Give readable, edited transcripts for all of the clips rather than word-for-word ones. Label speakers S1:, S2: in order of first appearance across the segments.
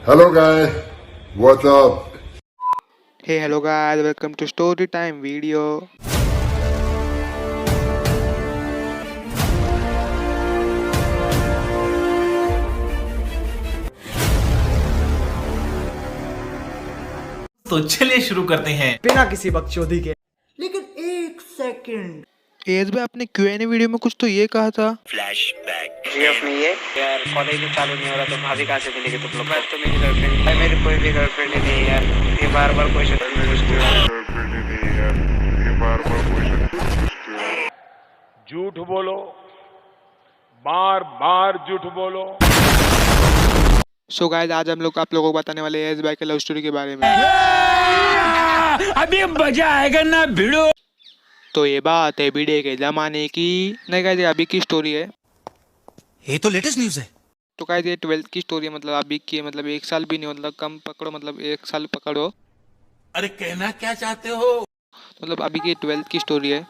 S1: Hello guys, what's up?
S2: Hey, hello guys, welcome to story time video.
S3: तो चलिए शुरू करते हैं
S4: बिना किसी बकचोदी के। लेकिन एक सेकंड,
S2: एज में आपने Q&A वीडियो में कुछ तो ये कहा था।
S5: जीएफ नहीं है यार, कॉलेज में चालू नहीं हो रहा तो भाभी कहाँ से मिलेगी तुम लोग? तो मेरी गर्लफ्रेंड है, मेरी कोई भी गर्लफ्रेंड नहीं है यार। ये बार बार क्वेश्चन
S6: झूठ बोलो, बार बार झूठ बोलो।
S2: सो गाइस, आज हम लोग आप लोगों को बताने वाले हैं एज बाय के लव स्टोरी के बारे में।
S6: अभी मजा आएगा ना भिड़ो।
S2: तो ये बात है वीडियो के जमाने की, नहीं गाइस, ये अभी की स्टोरी है।
S3: ये तो लेटेस्ट न्यूज़ है।
S2: तो गाइस, ये 12th की स्टोरी है, मतलब अभी की है, मतलब 1 साल भी नहीं, मतलब कम पकड़ो, मतलब 1 साल पकड़ो,
S3: अरे कहना क्या चाहते हो?
S2: मतलब अभी की 12th की स्टोरी है।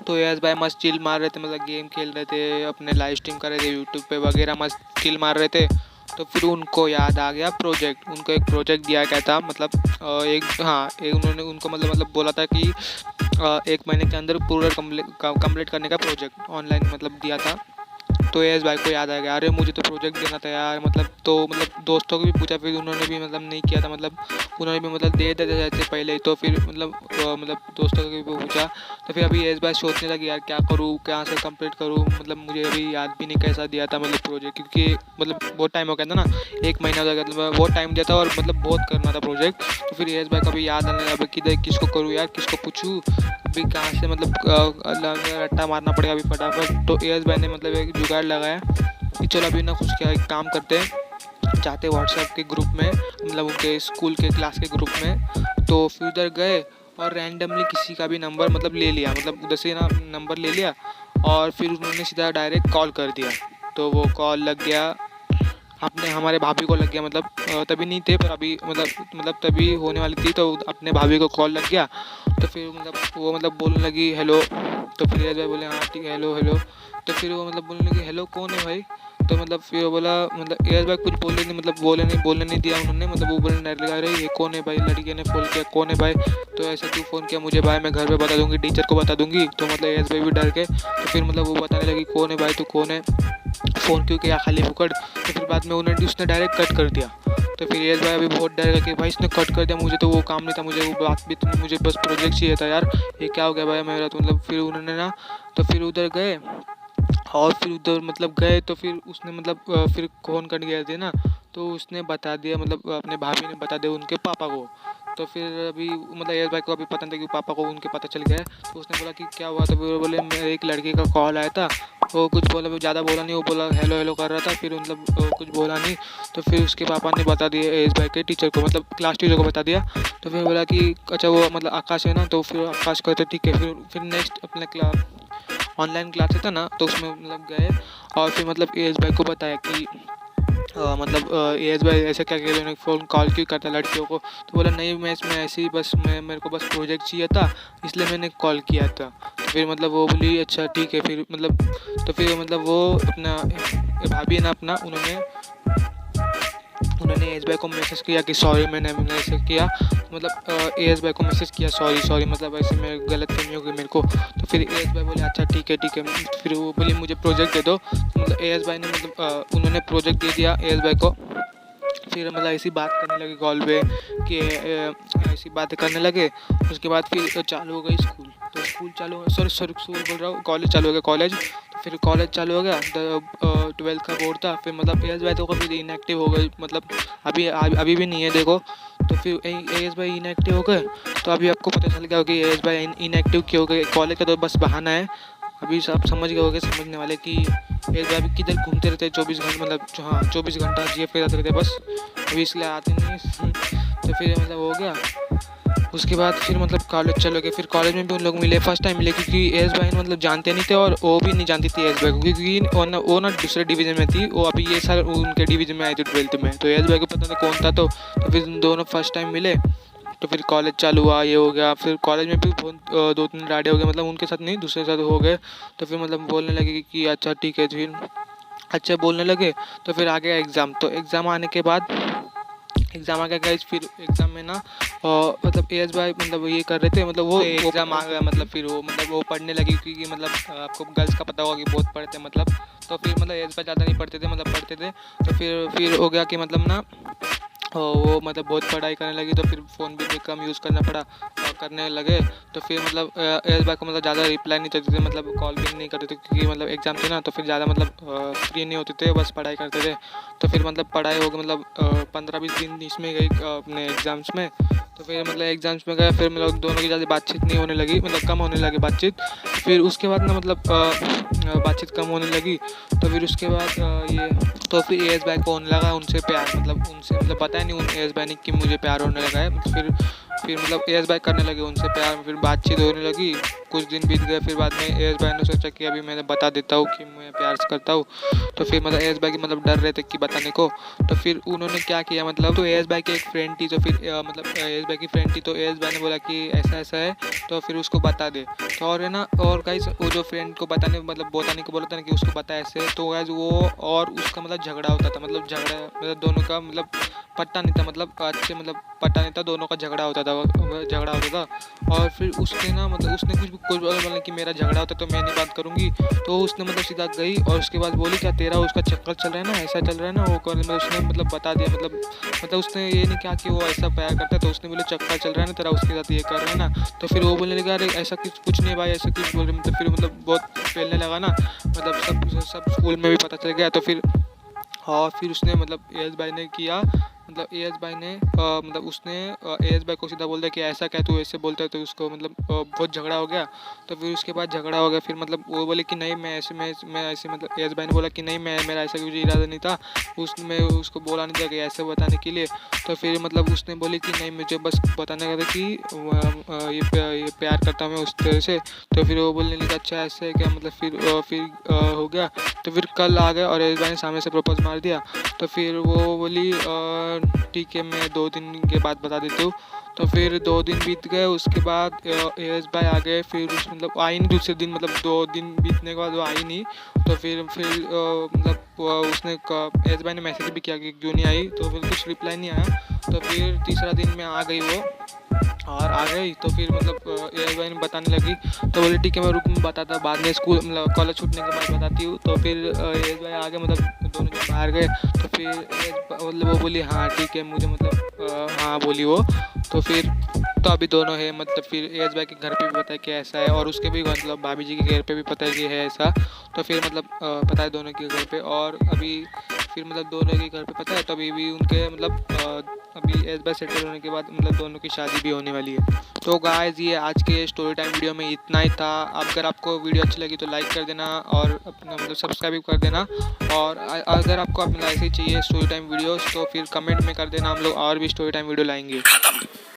S2: तो एज भाई मस्त चिल मार रहे थे, मतलब गेम खेल रहे थे, अपने लाइव स्ट्रीम कर रहे थे यूट्यूब पे वगैरह, मस्त चिल मार रहे थे। तो फिर उनको याद आ गया प्रोजेक्ट, उनको एक प्रोजेक्ट दिया गया था, मतलब एक उन्होंने उनको मतलब बोला था कि 1 महीने के अंदर पूरा कंप्लीट करने का प्रोजेक्ट ऑनलाइन मतलब दिया था। तो एस भाई को याद आ गया, अरे मुझे तो प्रोजेक्ट देना था यार, मतलब दोस्तों को भी पूछा, फिर उन्होंने भी मतलब नहीं किया था, मतलब उन्होंने भी मतलब दे देते थे पहले ही। तो फिर मतलब दोस्तों को भी पूछा। तो फिर अभी एस भाई सोचने लगी, यार क्या करूँ, कहाँ से कंप्लीट करूँ, मतलब मुझे अभी याद भी नहीं कैसा दिया था मतलब प्रोजेक्ट, क्योंकि मतलब बहुत टाइम हो गया था ना, 1 महीना हो गया, मतलब बहुत टाइम दिया था और मतलब बहुत करना था प्रोजेक्ट। तो फिर एस भाई कभी याद आने लगा, किधर किसको करूँ यार, किसको पूछूँ, अभी कहाँ से मतलब रट्टा मारना पड़ेगा अभी फटाफट। तो एस भाई ने मतलब एक जुगाड़ लगाया कि चलो अभी ना कुछ क्या एक काम करते हैं, जाते व्हाट्सएप के ग्रुप में, मतलब उनके स्कूल के क्लास के ग्रुप में। तो फिर उधर गए और रैंडमली किसी का भी नंबर मतलब ले लिया, मतलब उधर से ना नंबर ले लिया और फिर उन्होंने सीधा डायरेक्ट कॉल कर दिया। तो वो कॉल लग गया अपने हमारे भाभी को लग गया, मतलब तभी नहीं थे पर अभी मतलब तभी होने वाली थी, तो अपने भाभी को कॉल लग गया। तो फिर मतलब वो मतलब बोलने लगी हेलो। तो फिर एस भाई बोले हाँ ठीक है, हेलो हेलो। तो फिर वो मतलब बोलने लगी हेलो कौन है भाई। तो मतलब फिर वो बोला, मतलब एस भाई कुछ बोले नहीं, मतलब बोलने नहीं दिया उन्होंने, मतलब वो बोलने डायरेक्ट लगा रही ये कौन है भाई, लड़के ने फ़ोन किया कौन है भाई। तो ऐसे क्यों फ़ोन किया मुझे भाई, मैं घर पे बता दूंगी, टीचर को बता दूंगी। तो मतलब एस भाई भी डर गए। तो फिर मतलब वो बताने लगी कौन है भाई, तू कौन है, फ़ोन क्यों किया खाली फुकड़। तो फिर बाद में उसने डायरेक्ट कट कर दिया। तो फिर एस भाई अभी बहुत डर गया कि भाई इसने कट कर दिया, मुझे तो वो काम नहीं था, मुझे वो बात भी नहीं, मुझे बस प्रोजेक्ट चाहिए था यार, ये क्या हो गया भाई मेरा। तो मतलब फिर उन्होंने ना, तो फिर उधर गए और फिर उधर मतलब गए, तो फिर उसने मतलब फिर फ़ोन कर गए थे ना, तो उसने बता दिया, मतलब अपने भाभी ने बता दिया उनके पापा को। तो फिर अभी मतलब एस भाई को अभी पता नहीं था कि पापा को उनके पता चल गया है। तो उसने बोला कि क्या हुआ। तो फिर वो बोले मेरे एक लड़के का कॉल आया था, वो कुछ बोला, वो ज़्यादा बोला नहीं, वो बोला हेलो हेलो कर रहा था, फिर मतलब कुछ बोला नहीं। तो फिर उसके पापा ने बता दिया एस भाई के टीचर को, मतलब क्लास टीचर को बता दिया। तो फिर बोला कि अच्छा वो मतलब आकाश है ना, तो फिर आकाश कहते ठीक है। फिर नेक्स्ट अपने क्लास ऑनलाइन क्लासेस था ना, तो उसमें मतलब गए और फिर मतलब एस भाई को बताया कि मतलब एस भाई ऐसे क्या कह रहे हैं, फ़ोन कॉल क्यों करता है लड़कियों को। तो बोला नहीं मैं इसमें ऐसे ही बस मेरे को बस प्रोजेक्ट चाहिए था, इसलिए मैंने कॉल किया था। तो फिर मतलब वो बोली अच्छा ठीक है, फिर मतलब तो फिर मतलब वो अपना भाभी है ना अपना, उन्होंने एस भाई को मैसेज किया कि सॉरी मैंने ऐसे किया, मतलब एस भाई को मैसेज किया सॉरी मतलब ऐसे मेरे गलतफहमी हो गई मेरे को। तो फिर एस भाई बोले अच्छा ठीक है। फिर वो बोली मुझे प्रोजेक्ट दे दो। तो मतलब एस भाई ने मतलब उन्होंने प्रोजेक्ट दे दिया एस भाई को। फिर मतलब ऐसी बात करने लगे कॉल पे कि ऐसी बातें करने लगे। उसके बाद फिर चालू हो गई स्कूल। तो स्कूल चालू सॉरी स्कूल बोल रहा हूँ, कॉलेज चालू हो गया कॉलेज। तो फिर कॉलेज चालू हो गया, 12th का बोर्ड था। फिर मतलब एस भाई तो कभी इनएक्टिव हो गई, मतलब अभी भी नहीं है देखो। तो फिर एस भाई इनएक्टिव हो गए। तो अभी आपको पता चल गया होगा कि एस भाई इनएक्टिव क्यों हो गए, कॉलेज का तो बस बहाना है। अभी सब समझ गए होंगे समझने वाले कि एस भाई अभी किधर घूमते रहते 24 घंटे, मतलब हाँ 24 घंटा जीएफ के जाते रहते बस, अभी इसलिए आते नहीं। तो फिर मतलब हो गया। उसके बाद फिर मतलब कॉलेज चले गए। फिर कॉलेज में भी उन लोग मिले, फर्स्ट टाइम मिले, क्योंकि एस भाई मतलब जानते नहीं थे और वो भी नहीं जानती थी एस भाई को, क्योंकि वो ना दूसरे डिवीज़न में थी, वो अभी ये साल उनके डिवीज़न में आई थी 12th में। तो एस भाई को पता नहीं कौन था। तो फिर दोनों फर्स्ट टाइम मिले। तो फिर कॉलेज चालू हुआ, ये हो गया। फिर कॉलेज में भी बहुत 2-3 राडे हो गए, मतलब उनके साथ नहीं दूसरे साथ हो गए। तो फिर मतलब बोलने लगे कि अच्छा ठीक है। फिर अच्छे बोलने लगे। तो फिर आ गया एग्ज़ाम। तो एग्ज़ाम आने के बाद एग्ज़ाम आ गया गाइस। फिर एग्ज़ाम में ना मतलब एएस भाई मतलब ये कर रहे थे, मतलब वो एग्ज़ाम आ गया, मतलब फिर वो पढ़ने लगी, क्योंकि मतलब आपको गर्ल्स का पता होगा कि बहुत पढ़ते हैं मतलब। तो फिर मतलब एएस भाई ज़्यादा नहीं पढ़ते थे, मतलब पढ़ते थे। तो फिर हो गया कि मतलब ना वो मतलब बहुत पढ़ाई करने लगी। तो फिर फ़ोन भी कम यूज़ करना पड़ा करने लगे। तो फिर मतलब एएस भाई को मतलब ज़्यादा रिप्लाई नहीं देते थे, मतलब कॉल भी नहीं करते थे, क्योंकि मतलब एग्ज़ाम थे ना। तो फिर ज़्यादा मतलब फ्री नहीं होते थे, बस पढ़ाई करते थे। तो फिर मतलब पढ़ाई हो गई, मतलब 15-20 दिन इसमें गई अपने एग्ज़ाम्स में। तो फिर मतलब एग्ज़ाम्स में गए, फिर मतलब दोनों की ज़्यादा बातचीत नहीं होने लगी, मतलब कम होने लगी बातचीत। फिर उसके बाद ना मतलब बातचीत कम होने लगी। तो फिर उसके बाद ये तो फिर एएस भाई को होने लगा उनसे प्यार, मतलब उनसे मतलब पता नहीं उन एएस भाई ने कि मुझे प्यार होने लगा है। फिर मतलब एएस भाई करने लगे उनसे प्यार, फिर बातचीत होने लगी। कुछ दिन बीत गए, फिर बाद में एएस भाई ने सोचा कि अभी मैं बता देता हूँ कि मैं प्यार से करता हूँ। तो फिर मतलब एएस भाई की मतलब डर रहे थे कि बताने को। तो फिर उन्होंने क्या किया, मतलब तो एएस भाई की एक फ्रेंड थी, तो फिर मतलब एएस भाई की फ्रेंड थी, तो एएस भाई ने बोला कि ऐसा ऐसा है, तो फिर उसको बता दे। तो और है ना, और गाइस वो जो फ्रेंड को बताने को बोला था ना कि उसको बता ऐसे, तो गाइस वो और उसका मतलब झगड़ा होता था, मतलब दोनों का मतलब पट्टा नहीं था, मतलब अच्छे मतलब पट्टा नहीं था, दोनों का झगड़ा होता था। और फिर उसने ना मतलब उसने कुछ बोला कि मेरा झगड़ा होता तो मैं नहीं बात करूँगी। तो उसने मतलब सीधा गई और उसके बाद बोली क्या तेरा उसका चक्कर चल रहा है ना, ऐसा चल रहा है ना वो मतलब उसने मतलब बता दिया, मतलब उसने ये नहीं कहा कि वो ऐसा प्यार करता है। तो उसने बोले चक्कर चल रहा है ना तेरा, उसके साथ ये कर रहा है ना। तो फिर वो बोलने लगा अरे ऐसा कुछ नहीं भाई, ऐसा कुछ बोल रहे, मतलब फिर मतलब बहुत फैलने लगा ना, मतलब सब स्कूल में भी पता चल गया। तो फिर फिर उसने मतलब एएस भाई ने किया, मतलब एएस भाई ने मतलब उसने एएस भाई को सीधा बोल दिया कि ऐसा क्या तू ऐसे बोलता है। तो उसको मतलब बहुत झगड़ा हो गया। तो फिर उसके बाद झगड़ा हो गया, फिर मतलब वो बोले कि नहीं मैं ऐसे मतलब एएस भाई ने बोला कि नहीं मेरा ऐसा कुछ इरादा नहीं था, उसमें उसको बोला नहीं था कि ऐसे बताने के लिए। तो फिर मतलब उसने बोली कि नहीं मुझे बस बताने का था कि ये प्यार करता हूँ मैं उस तरह से। तो फिर वो बोलने लगा अच्छा ऐसे है क्या, मतलब फिर हो गया। तो फिर कल आ गए और एएस भाई ने सामने से प्रपोज मार दिया। तो फिर वो बोली ठीक है मैं 2 दिन के बाद बता देती हूँ। तो फिर 2 दिन बीत गए, उसके बाद एएस भाई आ गए। फिर मतलब आई नहीं दूसरे दिन, मतलब 2 दिन बीतने के बाद वो आई नहीं। तो फिर मतलब उसने एएस भाई ने मैसेज भी किया कि क्यों नहीं आई, तो फिर कुछ रिप्लाई नहीं आया। तो फिर तीसरा दिन में आ गई वो और आ गई। तो फिर मतलब एएस भाई ने बताने लगी। तो बोले ठीक है मैं रुक बताता बाद में, स्कूल मतलब कॉलेज छूटने के बाद बताती हूँ। तो फिर एएस भाई आ गए, मतलब दोनों जन बाहर गए। तो फिर मतलब वो बोली हाँ ठीक है मुझे मतलब हाँ बोली वो। तो फिर तो अभी दोनों है, मतलब फिर एएस भाई के घर पे भी पता है कि ऐसा है, और उसके भी मतलब भाभी जी के घर पे भी पता है कि है ऐसा। तो फिर मतलब पता है दोनों के घर पे, और अभी फिर मतलब दोनों के घर पे पता है। तो अभी भी उनके मतलब अभी एएस भाई सेटल होने के बाद मतलब दोनों की शादी भी होने वाली है। तो गाइस ये आज के स्टोरी टाइम वीडियो में इतना ही था। अगर आपको वीडियो अच्छी लगी तो लाइक कर देना और अपना मतलब सब्सक्राइब कर देना। और अगर आपको ऐसे ही चाहिए स्टोरी टाइम वीडियोस तो फिर कमेंट में कर देना, हम लोग और भी स्टोरी टाइम वीडियो लाएंगे।